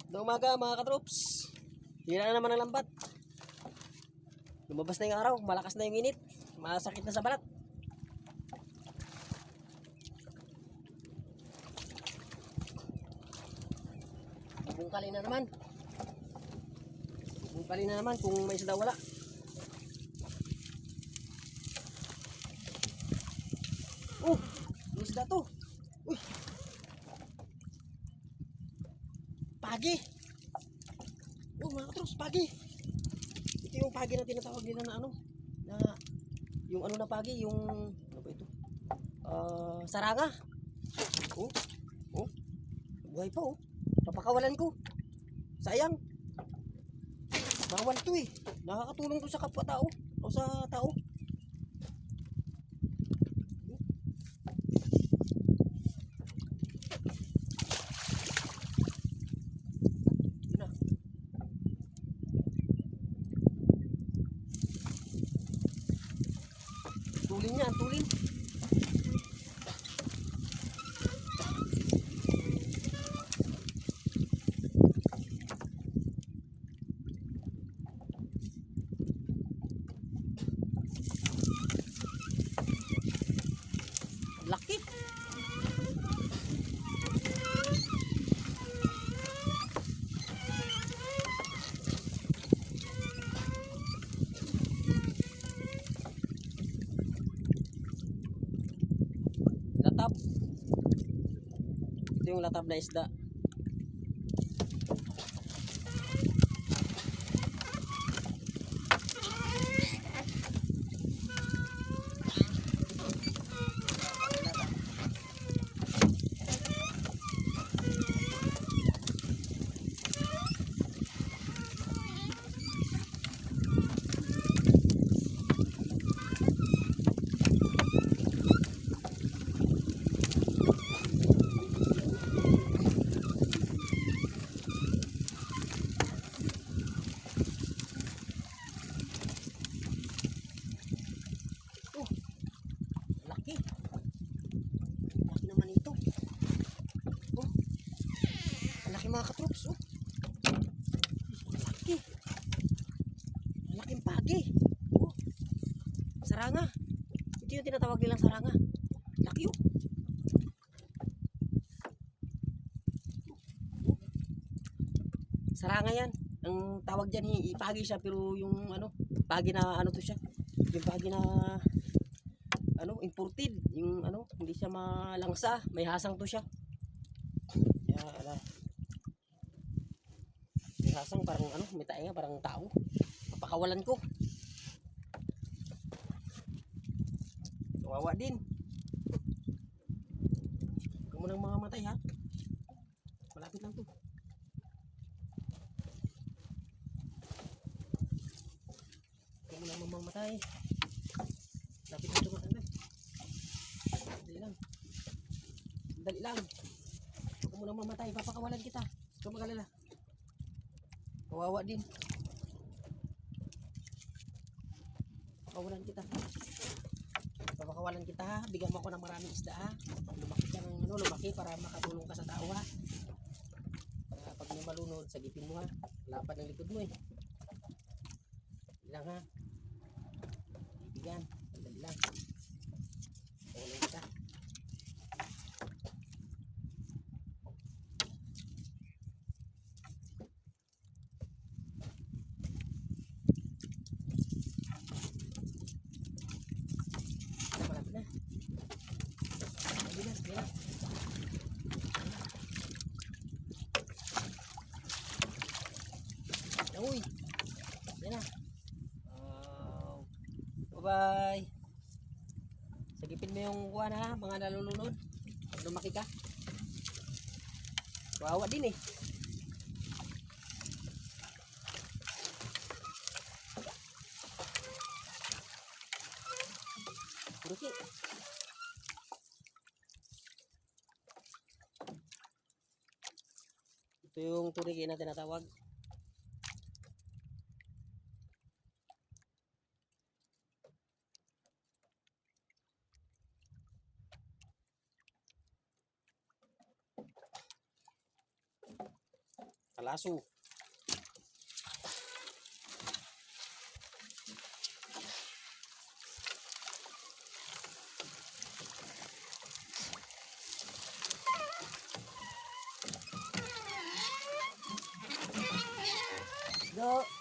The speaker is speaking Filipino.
Magandang umaga mga katrops. Hira na naman ang lambat. Lumabas na yung araw, malakas na yung init. Masakit na sa balat. Bubungkalin na naman. Bubungkalin na naman kung may isda wala. May isda to. Uy. Pagi. Mga katrops, pagi. Ito yung pagi na tinatawag nila na ano, na yung ano na pagi, yung ano ba ito? Saranga. Oh. Buhay pa oh. Napakawalan ko. Sayang. Bawal to eh. Nakakatulong to sa kapwa-tao o sa tao. Tulin niya, tulin. Laki. Latab. Ito yung latab na isda. Laki. Laki naman ito. Laki mga katrops. Laki. Laking pagi. Saranga. Ito yung tinatawag nilang saranga. Laki oh. Saranga yan. Ang tawag dyan, ipagi siya, pero yung ano, pagi na ano to siya. Yung pagi na ano, imported. Yung ano, hindi siya malangsa. May hasang to siya. Kaya, may hasang parang ano, may tainga, parang tao. Papakawalan ko. Kawawa din. Huwag mo nang mga matay ha. Malapit lang to. Huwag mo nang mamamatay. Lapit lang to matanda. Dali lang. Dali lang. Huwag mo nang mamatay. Papakawalan kita. Huwag magalala. Kawawa din. Papakawalan kita. Papakawalan kita ha. Bigyan mo ako ng maraming isda ha. Lumaki ka ng ano, lumaki para makatulong ka sa tao ha. Para pag may malunod, sagipin mo ha. Lapad ng likod mo eh. Ilang ha. Bigyan. Dali lang. Papakawalan kita. Malapit na. Bilas. Uy. Yan na. Bye-bye. Sagipin mo yung kuha na mga nalulunod. Pag lumaki ka. Kawawa din eh. Ruki. Ito yung turiki na tinatawag. Malaso. Go.